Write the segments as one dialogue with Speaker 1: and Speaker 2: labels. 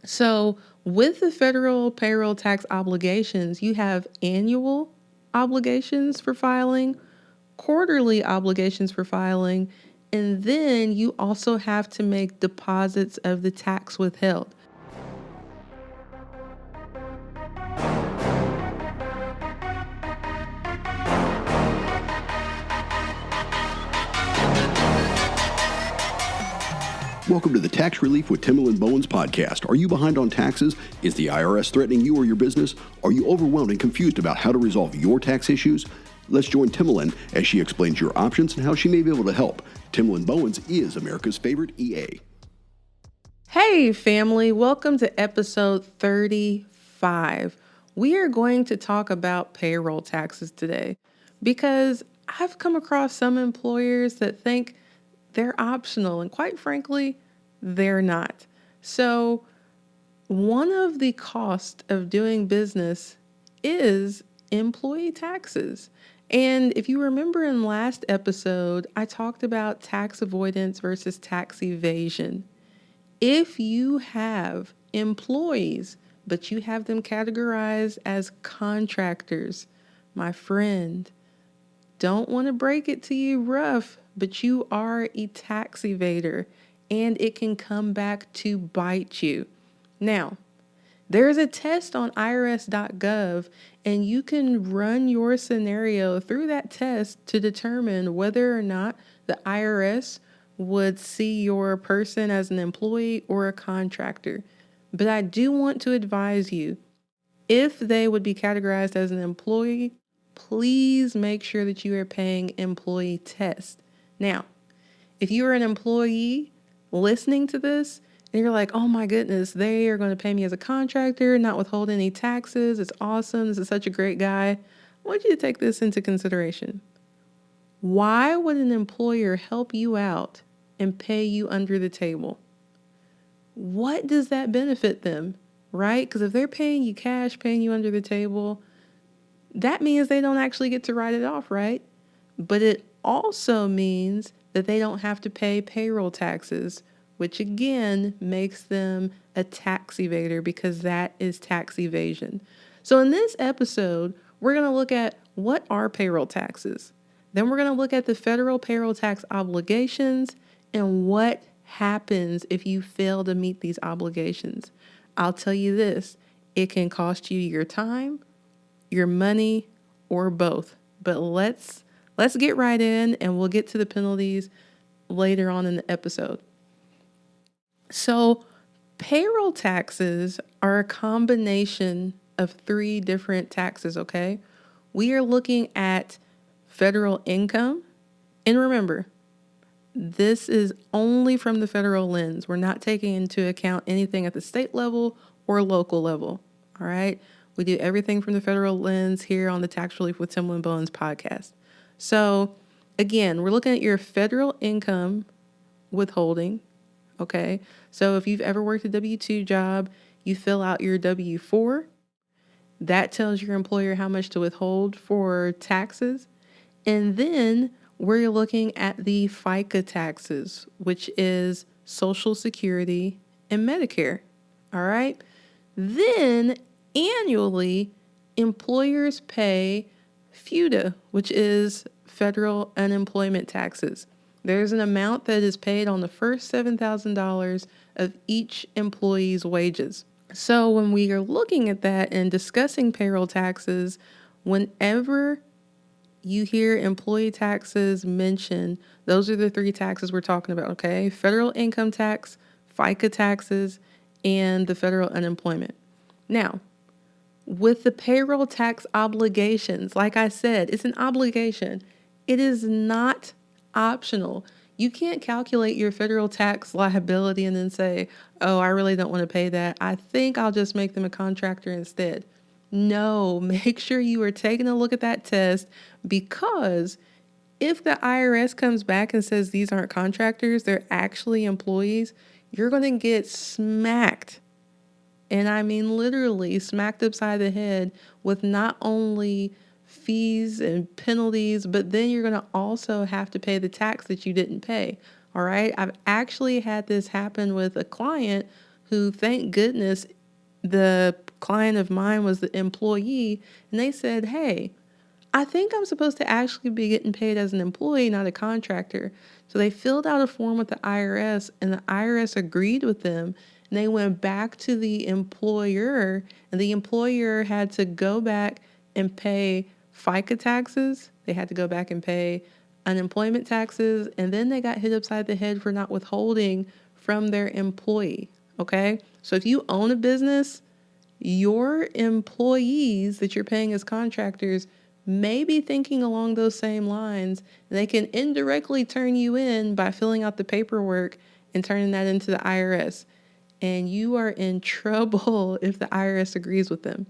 Speaker 1: So with the federal payroll tax obligations, you have annual obligations for filing, quarterly obligations for filing, and then you also have to make deposits of the tax withheld.
Speaker 2: Welcome to the Tax Relief with Timalyn Bowens podcast. Are you behind on taxes? Is the IRS threatening you or your business? Are you overwhelmed and confused about how to resolve your tax issues? Let's join Timalyn as she explains your options and how she may be able to help. Timalyn Bowens is America's favorite EA.
Speaker 1: Hey family, welcome to episode 35. We are going to talk about payroll taxes today because I've come across some employers that think they're optional, and quite frankly, they're not. So one of the costs of doing business is employee taxes. And if you remember in last episode, I talked about tax avoidance versus tax evasion. If you have employees, but you have them categorized as contractors, my friend, don't want to break it to you rough, but you are a tax evader and it can come back to bite you. Now, there is a test on irs.gov and you can run your scenario through that test to determine whether or not the IRS would see your person as an employee or a contractor. But I do want to advise you, if they would be categorized as an employee, please make sure that you are paying employee test. Now, if you are an employee listening to this and you're like, oh my goodness, they are going to pay me as a contractor, not withhold any taxes. It's awesome. This is such a great guy. I want you to take this into consideration. Why would an employer help you out and pay you under the table? What does that benefit them, right? Because if they're paying you cash, paying you under the table, that means they don't actually get to write it off, right? But it also means that they don't have to pay payroll taxes, which again makes them a tax evader because that is tax evasion. So in this episode, we're going to look at what are payroll taxes. Then we're going to look at the federal payroll tax obligations and what happens if you fail to meet these obligations. I'll tell you this, it can cost you your time, your money, or both. But let's get right in and we'll get to the penalties later on in the episode. So payroll taxes are a combination of three different taxes, okay? We are looking at federal income. And remember, this is only from the federal lens. We're not taking into account anything at the state level or local level, all right? We do everything from the federal lens here on the Tax Relief with Timalyn Bowens podcast. So again, we're looking at your federal income withholding, okay? So if you've ever worked a W-2 job, you fill out your W-4. That tells your employer how much to withhold for taxes. And then we're looking at the FICA taxes, which is Social Security and Medicare, all right? Then annually, employers pay FUTA, which is federal unemployment taxes. There's an amount that is paid on the first $7,000 of each employee's wages. So when we are looking at that and discussing payroll taxes, whenever you hear employee taxes mentioned, those are the three taxes we're talking about, okay? Federal income tax, FICA taxes, and the federal unemployment. Now, with the payroll tax obligations, like I said, it's an obligation. It is not optional. You can't calculate your federal tax liability and then say, oh, I really don't want to pay that. I think I'll just make them a contractor instead. No, make sure you are taking a look at that test, because if the IRS comes back and says these aren't contractors, they're actually employees, you're going to get smacked. And I mean literally smacked upside the head with not only fees and penalties, but then you're going to also have to pay the tax that you didn't pay. All right. I've actually had this happen with a client who, thank goodness, the client of mine was the employee, and they said, hey, I think I'm supposed to actually be getting paid as an employee, not a contractor. So they filled out a form with the IRS, and the IRS agreed with them. And they went back to the employer, and the employer had to go back and pay FICA taxes. They had to go back and pay unemployment taxes, and then they got hit upside the head for not withholding from their employee. Okay? So if you own a business, your employees that you're paying as contractors may be thinking along those same lines. They can indirectly turn you in by filling out the paperwork and turning that into the IRS. And you are in trouble if the IRS agrees with them.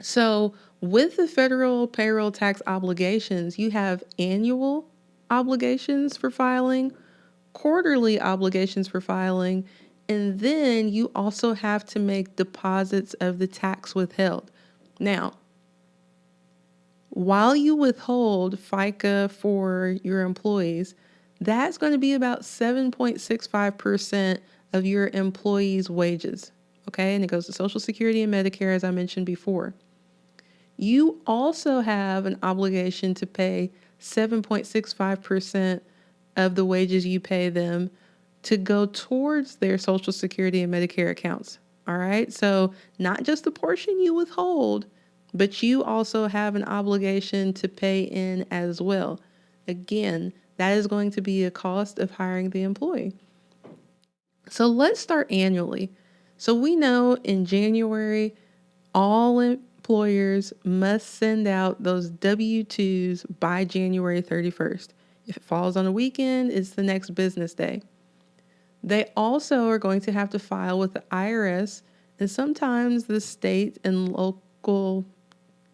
Speaker 1: So, with the federal payroll tax obligations, you have annual obligations for filing, quarterly obligations for filing, and then you also have to make deposits of the tax withheld. Now, while you withhold FICA for your employees, that's going to be about 7.65% of your employees' wages. Okay, and it goes to Social Security and Medicare, as I mentioned before. You also have an obligation to pay 7.65% of the wages you pay them to go towards their Social Security and Medicare accounts. All right. So not just the portion you withhold, but you also have an obligation to pay in as well. Again, that is going to be a cost of hiring the employee. So let's start annually. So we know in January, all employers must send out those W-2s by January 31st. If it falls on a weekend, it's the next business day. They also are going to have to file with the IRS and sometimes the state and local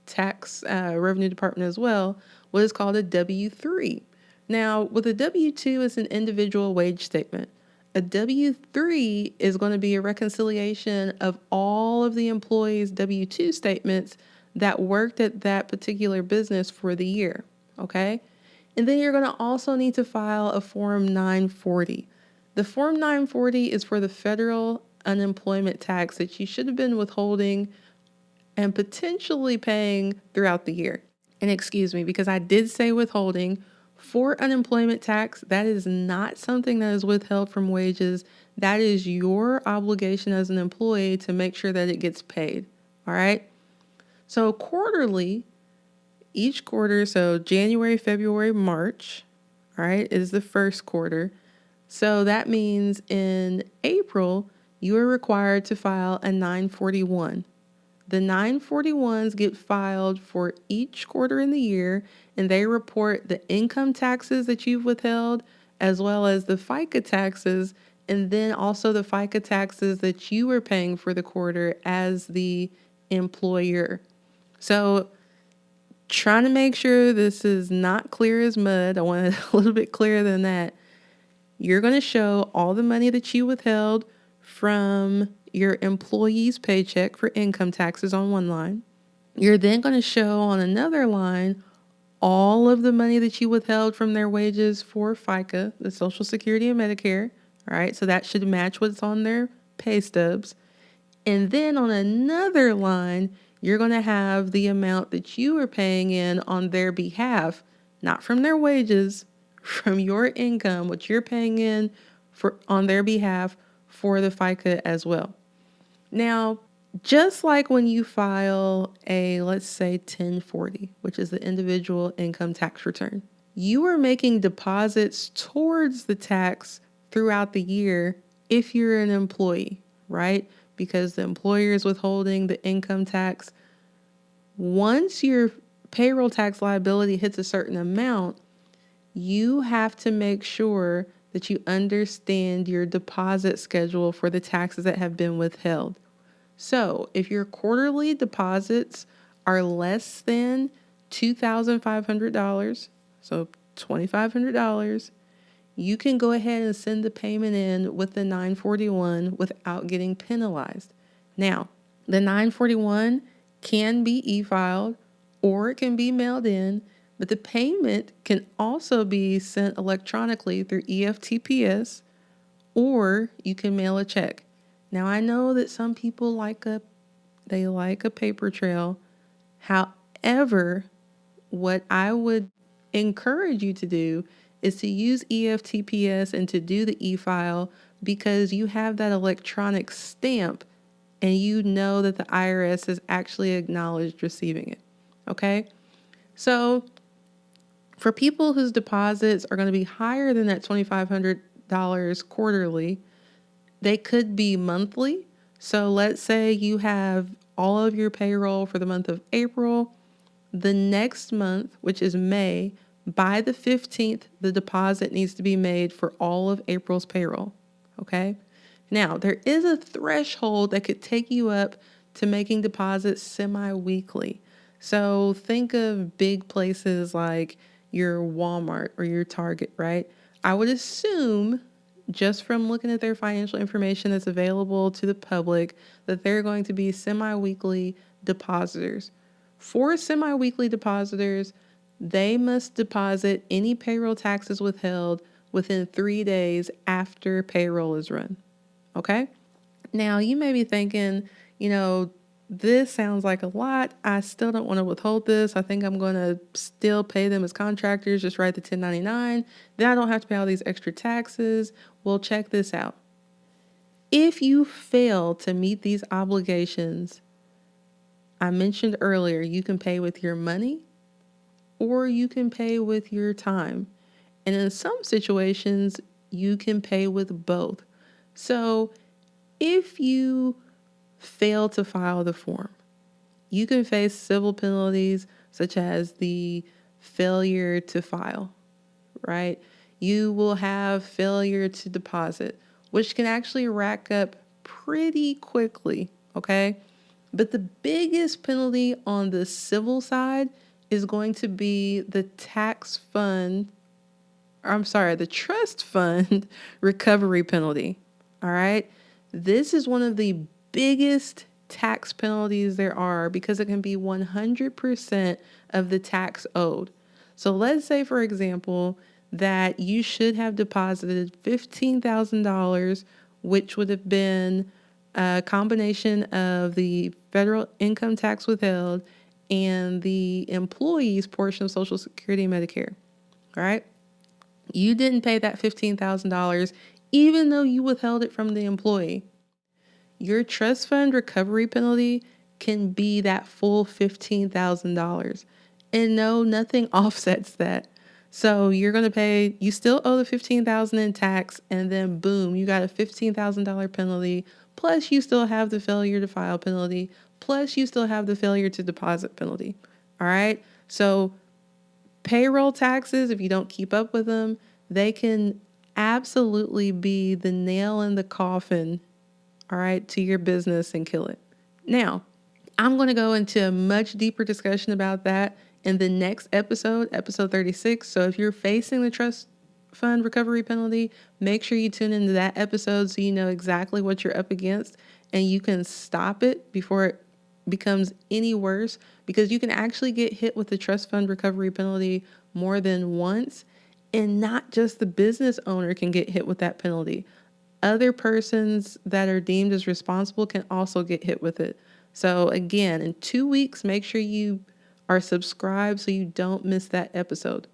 Speaker 1: tax revenue department as well, what is called a W-3. Now, with a W-2, it's an individual wage statement. A W-3 is going to be a reconciliation of all of the employees' W-2 statements that worked at that particular business for the year, okay? And then you're going to also need to file a Form 940. The Form 940 is for the federal unemployment tax that you should have been withholding and potentially paying throughout the year. And excuse me, because I did say withholding. For unemployment tax, that is not something that is withheld from wages. That is your obligation as an employee to make sure that it gets paid. All right. So quarterly, each quarter, so January, February, March, all right, is the first quarter. So that means in April, you are required to file a 941. The 941s get filed for each quarter in the year, and they report the income taxes that you've withheld, as well as the FICA taxes, and then also the FICA taxes that you were paying for the quarter as the employer. So trying to make sure this is not clear as mud. I want it a little bit clearer than that. You're going to show all the money that you withheld from your employee's paycheck for income taxes on one line. You're then going to show on another line all of the money that you withheld from their wages for FICA, the Social Security and Medicare. All right, so that should match what's on their pay stubs. And then on another line, you're going to have the amount that you are paying in on their behalf, not from their wages, from your income, what you're paying in for on their behalf for the FICA as well. Now, just like when you file a, let's say, 1040, which is the individual income tax return, you are making deposits towards the tax throughout the year if you're an employee, right? Because the employer is withholding the income tax. Once your payroll tax liability hits a certain amount, you have to make sure that you understand your deposit schedule for the taxes that have been withheld. So if your quarterly deposits are less than $2,500, so $2,500, you can go ahead and send the payment in with the 941 without getting penalized. Now, the 941 can be e-filed or it can be mailed in, but the payment can also be sent electronically through EFTPS, or you can mail a check. Now, I know that some people they like a paper trail. However, what I would encourage you to do is to use EFTPS and to do the e-file, because you have that electronic stamp and you know that the IRS has actually acknowledged receiving it. Okay? So for people whose deposits are going to be higher than that $2,500 quarterly, they could be monthly. So let's say you have all of your payroll for the month of April. The next month, which is May, by the 15th, the deposit needs to be made for all of April's payroll. Okay? Now, there is a threshold that could take you up to making deposits semi-weekly. So think of big places like your Walmart or your Target, right? I would assume, just from looking at their financial information that's available to the public, that they're going to be semi-weekly depositors. For semi-weekly depositors, they must deposit any payroll taxes withheld within 3 days after payroll is run. Okay? Now, you may be thinking, this sounds like a lot. I still don't want to withhold this. I think I'm going to still pay them as contractors, just write the 1099. Then I don't have to pay all these extra taxes. Well, check this out. If you fail to meet these obligations, I mentioned earlier, you can pay with your money or you can pay with your time. And in some situations, you can pay with both. So if you fail to file the form, you can face civil penalties such as the failure to file, right? You will have failure to deposit, which can actually rack up pretty quickly, okay? But the biggest penalty on the civil side is going to be the the trust fund recovery penalty. All right. This is one of the biggest tax penalties there are, because it can be 100% of the tax owed. So let's say, for example, that you should have deposited $15,000, which would have been a combination of the federal income tax withheld and the employee's portion of Social Security and Medicare. All right. You didn't pay that $15,000, even though you withheld it from the employee. Your trust fund recovery penalty can be that full $15,000. And no, nothing offsets that. So you're going to pay, you still owe the $15,000 in tax, and then boom, you got a $15,000 penalty. Plus you still have the failure to file penalty. Plus you still have the failure to deposit penalty. All right. So payroll taxes, if you don't keep up with them, they can absolutely be the nail in the coffin, all right, to your business and kill it. Now, I'm going to go into a much deeper discussion about that in the next episode, episode 36. So if you're facing the trust fund recovery penalty, make sure you tune into that episode so you know exactly what you're up against and you can stop it before it becomes any worse, because you can actually get hit with the trust fund recovery penalty more than once, and not just the business owner can get hit with that penalty. Other persons that are deemed as responsible can also get hit with it. So again, in 2 weeks, make sure you are subscribed so you don't miss that episode.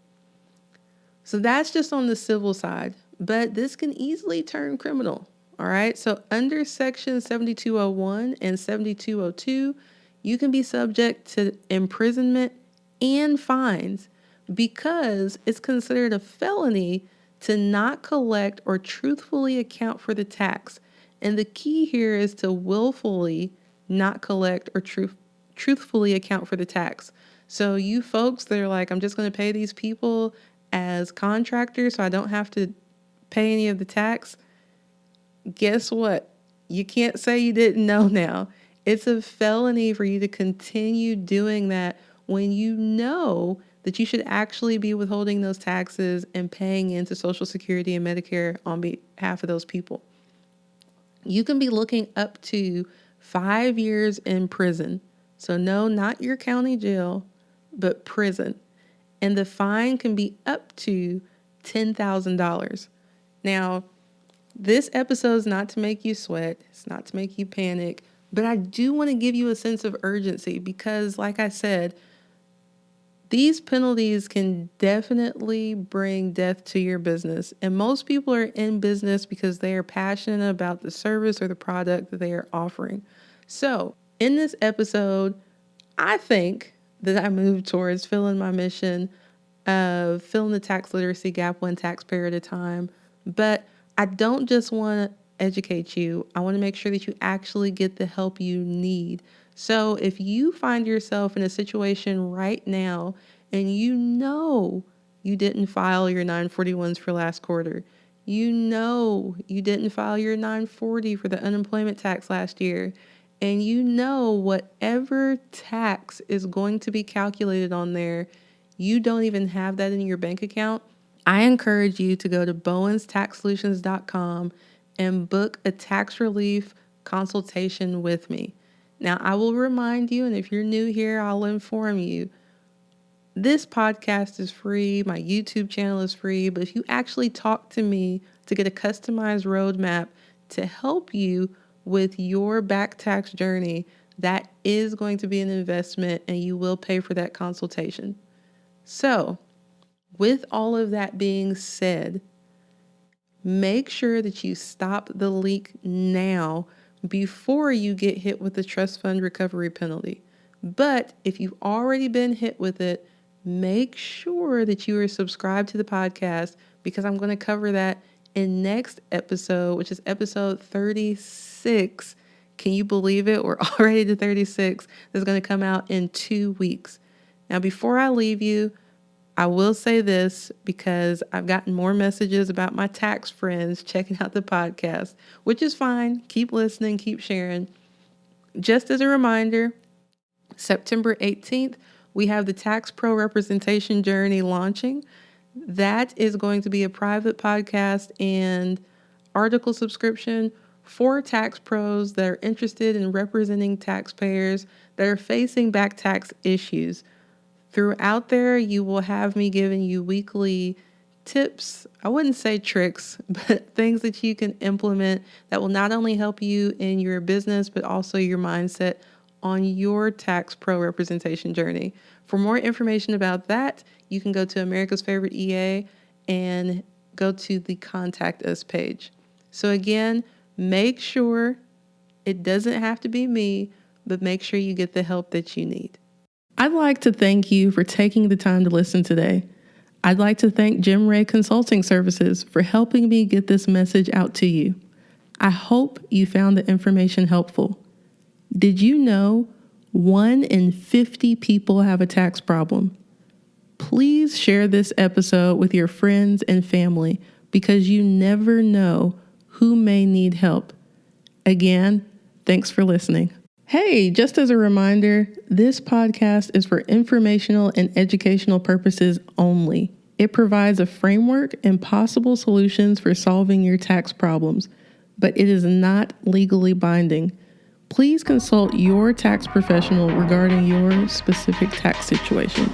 Speaker 1: So that's just on the civil side, but this can easily turn criminal. All right. So under section 7201 and 7202, you can be subject to imprisonment and fines, because it's considered a felony to not collect or truthfully account for the tax. And the key here is to willfully not collect or truthfully account for the tax. So you folks that are like, I'm just going to pay these people as contractors so I don't have to pay any of the tax. Guess what? You can't say you didn't know now. It's a felony for you to continue doing that when you know that you should actually be withholding those taxes and paying into Social Security and Medicare on behalf of those people. You can be looking up to 5 years in prison. So no, not your county jail, but prison. And the fine can be up to $10,000. Now, This episode is not to make you sweat. It's not to make you panic, but I do want to give you a sense of urgency because, like I said, these penalties can definitely bring death to your business. And most people are in business because they are passionate about the service or the product that they are offering. So in this episode, I think that I moved towards filling my mission of filling the tax literacy gap one taxpayer at a time. But I don't just want to educate you. I want to make sure that you actually get the help you need. So if you find yourself in a situation right now and you know you didn't file your 941s for last quarter, you know you didn't file your 940 for the unemployment tax last year, and you know whatever tax is going to be calculated on there, you don't even have that in your bank account, I encourage you to go to bowenstaxsolutions.com and book a tax relief consultation with me. Now, I will remind you, and if you're new here, I'll inform you, this podcast is free. My YouTube channel is free. But if you actually talk to me to get a customized roadmap to help you with your back tax journey, that is going to be an investment and you will pay for that consultation. So, with all of that being said, make sure that you stop the leak now before you get hit with the trust fund recovery penalty. But if you've already been hit with it, make sure that you are subscribed to the podcast because I'm going to cover that in next episode, which is episode 36. Can you believe it? We're already to 36. That's going to come out in 2 weeks. Now, before I leave you, I will say this because I've gotten more messages about my tax friends checking out the podcast, which is fine. Keep listening, keep sharing. Just as a reminder, September 18th, we have the Tax Pro Representation Journey launching. That is going to be a private podcast and article subscription for tax pros that are interested in representing taxpayers that are facing back tax issues. Throughout there, you will have me giving you weekly tips. I wouldn't say tricks, but things that you can implement that will not only help you in your business, but also your mindset on your tax pro representation journey. For more information about that, you can go to America's Favorite EA and go to the Contact Us page. So again, make sure it doesn't have to be me, but make sure you get the help that you need. I'd like to thank you for taking the time to listen today. I'd like to thank Jim Ray Consulting Services for helping me get this message out to you. I hope you found the information helpful. Did you know 1 in 50 people have a tax problem? Please share this episode with your friends and family because you never know who may need help. Again, thanks for listening. Hey, just as a reminder, this podcast is for informational and educational purposes only. It provides a framework and possible solutions for solving your tax problems, but it is not legally binding. Please consult your tax professional regarding your specific tax situation.